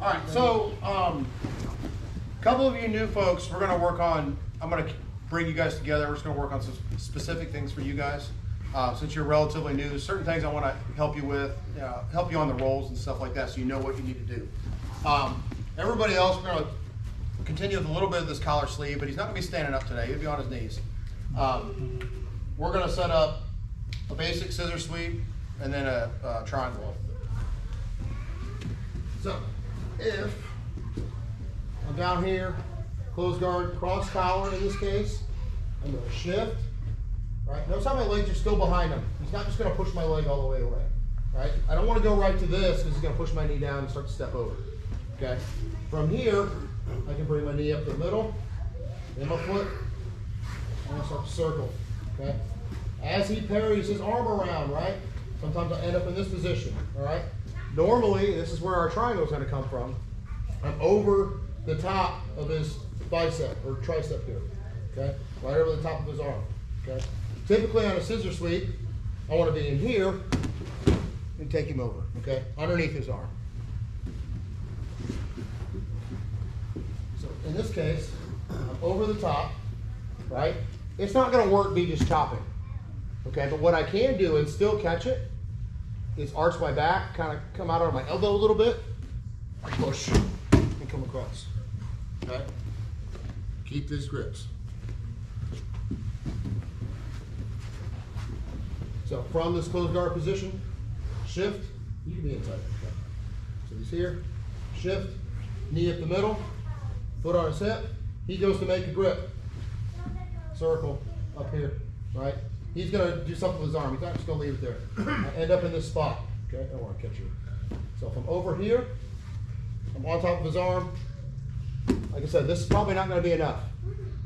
All right, so a couple of you new folks, we're gonna work on, I'm gonna bring you guys together. We're just gonna work on some specific things for you guys. Since you're relatively new, there's certain things I wanna help you with, help you on the roles and stuff like that so you know what you need to do. Everybody else, we're gonna continue with a little bit of this collar sleeve, but he's not gonna be standing up today, he'll be on his knees. We're gonna set up a basic scissor sweep and then a triangle. So, if I'm down here, close guard, cross collar in this case, I'm going to shift, right? Notice how my legs are still behind him. He's not just going to push my leg all the way away, right? I don't want to go right to this because he's going to push my knee down and start to step over, okay? From here, I can bring my knee up the middle, then my foot, and I start to circle, okay? As he parries his arm around, right? Sometimes I end up in this position, all right? Normally, this is where our triangle is going to come from. I'm over the top of his bicep or tricep here, okay? Right over the top of his arm, okay? Typically on a scissor sweep, I want to be in here and take him over, okay? Underneath his arm. So in this case, I'm over the top, right? It's not going to work me just chopping, okay? But what I can do and still catch it is arch my back, kind of come out on my elbow a little bit, push, and come across, okay? Keep these grips. So from this closed guard position, shift, you can be inside, okay? So he's here, shift, knee up the middle, foot on his hip, he goes to make a grip, circle up here, right? He's going to do something with his arm. He's not just going to leave it there. I end up in this spot. Okay, I don't want to catch you. So if I'm over here, I'm on top of his arm. Like I said, this is probably not going to be enough.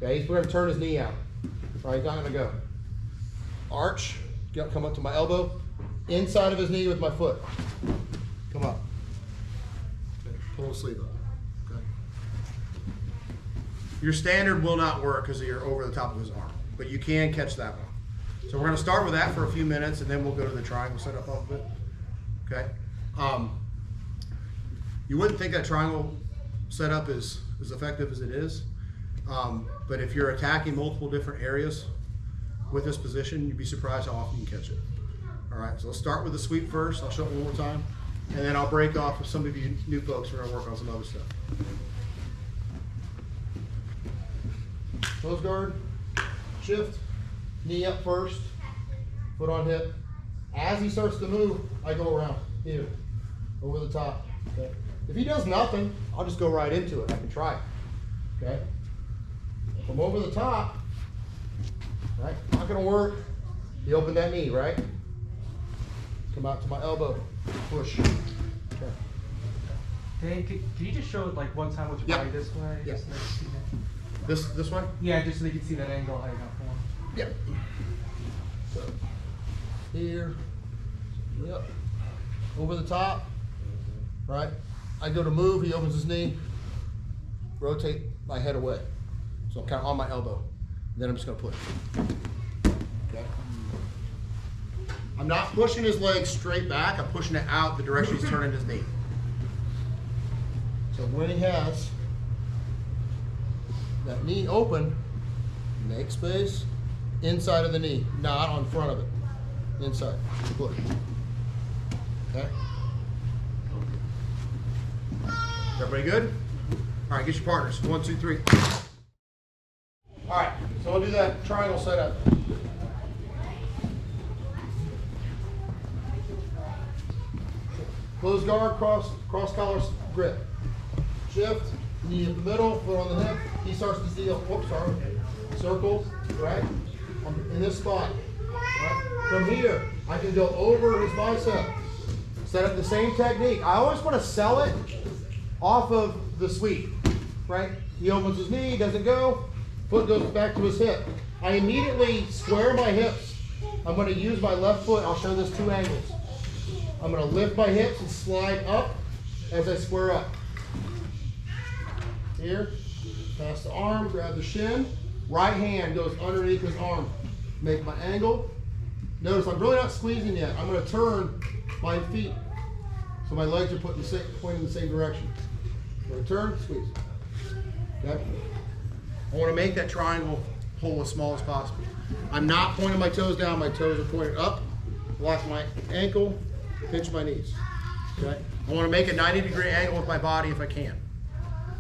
Okay, he's going to turn his knee out. All right, he's not going to go. Arch, come up to my elbow, inside of his knee with my foot. Come up. Okay, pull the sleeve up. Okay. Your standard will not work because you're over the top of his arm, but you can catch that one. So we're going to start with that for a few minutes, and then we'll go to the triangle setup off of it. Okay. You wouldn't think that triangle setup is as effective as it is, but if you're attacking multiple different areas with this position, you'd be surprised how often you can catch it. All right. So let's start with the sweep first. I'll show it one more time, and then I'll break off with some of you new folks. We're going to work on some other stuff. Close guard, shift. Knee up first, foot on hip. As he starts to move, I go around here, over the top. Okay. If he does nothing, I'll just go right into it. I can try it. Okay. From over the top, right? Not gonna work. You open that knee, right? Come out to my elbow, push. Okay. Dave, can you just show it like one time with your body this way? Yeah. Just so they can see that. This way? Yeah, just so they can see that angle how you got form. Yep. So here, yep, over the top, right? I go to move, he opens his knee, rotate my head away. So I'm kind of on my elbow. Then I'm just gonna push. Okay. I'm not pushing his leg straight back, I'm pushing it out the direction he's turning his knee. So when he has that knee open, make space, inside of the knee, not on front of it. Inside. Push. Okay? Everybody good? All right, get your partners. 1, 2, 3. All right, so we'll do that triangle setup. Close guard, cross collar grip. Shift, knee in the middle, foot on the hip. He starts to steal. Whoops, sorry. Circle, right? In this spot. Right? From here, I can go over his bicep. Set up the same technique. I always want to sell it off of the sweep. Right? He opens his knee, doesn't go. Foot goes back to his hip. I immediately square my hips. I'm going to use my left foot. I'll show this 2 angles. I'm going to lift my hips and slide up as I square up. Here, pass the arm, grab the shin. Right hand goes underneath his arm. Make my angle. Notice I'm really not squeezing yet. I'm going to turn my feet so my legs are pointing in the same direction. Turn, squeeze. Okay? I want to make that triangle hole as small as possible. I'm not pointing my toes down, my toes are pointed up. Lock my ankle, pinch my knees. Okay? I want to make a 90-degree angle with my body if I can.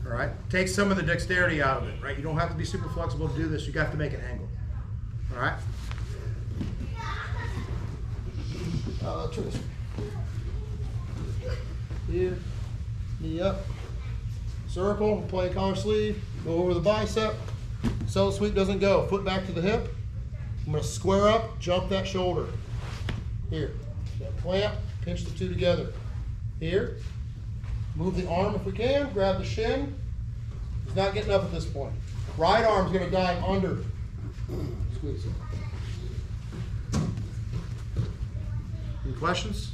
All right? Take some of the dexterity out of it, right? You don't have to be super flexible to do this. You have to make an angle. All right? Try this. Here, knee up. Circle, play collar sleeve, go over the bicep. Cell sweep doesn't go. Foot back to the hip. I'm going to square up, jump that shoulder. Here. That clamp, pinch the two together. Here. Move the arm if we can. Grab the shin. He's not getting up at this point. Right arm's going to dive under. Squeeze it. Any questions?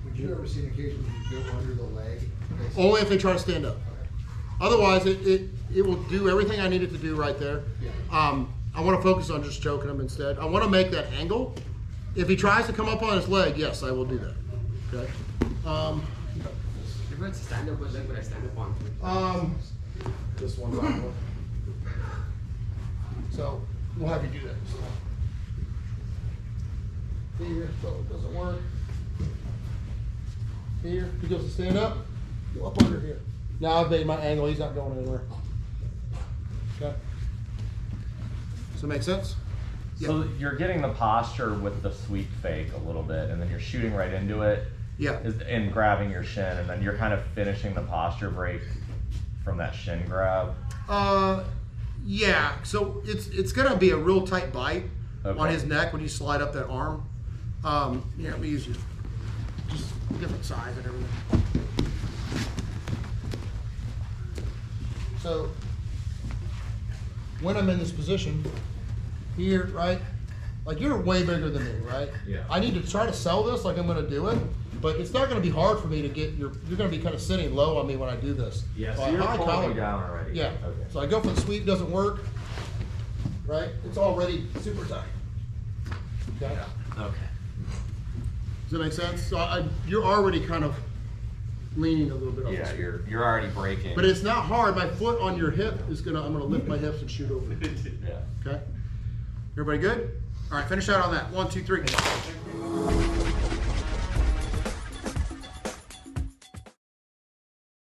Would you ever see an occasion when you go under the leg? Only if they try to stand up. Otherwise, it will do everything I need it to do right there. Yeah. I want to focus on just choking him instead. I want to make that angle. If he tries to come up on his leg, yes, I will do that. Okay. If it's stand up, then would I stand up on? This one's on one. So we'll have you do that. Here, so it doesn't work. Here, he goes to stand up. Go up under here. Now I've made my angle. He's not going anywhere. Okay. Does that make sense? So you're getting the posture with the sweep fake a little bit, and then you're shooting right into it. Yeah. And grabbing your shin, and then you're kind of finishing the posture break from that shin grab. Yeah. So it's gonna be a real tight bite on Okay. his neck when you slide up that arm. Yeah, let me use you. Just different size and everything. So when I'm in this position here, right? Like you're way bigger than me, right? Yeah. I need to try to sell this like I'm gonna do it, but it's not gonna be hard for me to get you're gonna be kind of sitting low on me when I do this. Yeah, So so I you're high pulling collar- me down already. Yeah. Okay. So I go for the sweep, doesn't work. Right? It's already super tight. Okay. Okay. Does that make sense? So you're already kind of leaning a little bit on Yeah, this. you're already breaking. But it's not hard. My foot on your hip is I'm gonna lift my hips and shoot over. Yeah. Okay? Everybody good? All right, finish out on that. 1, 2, 3.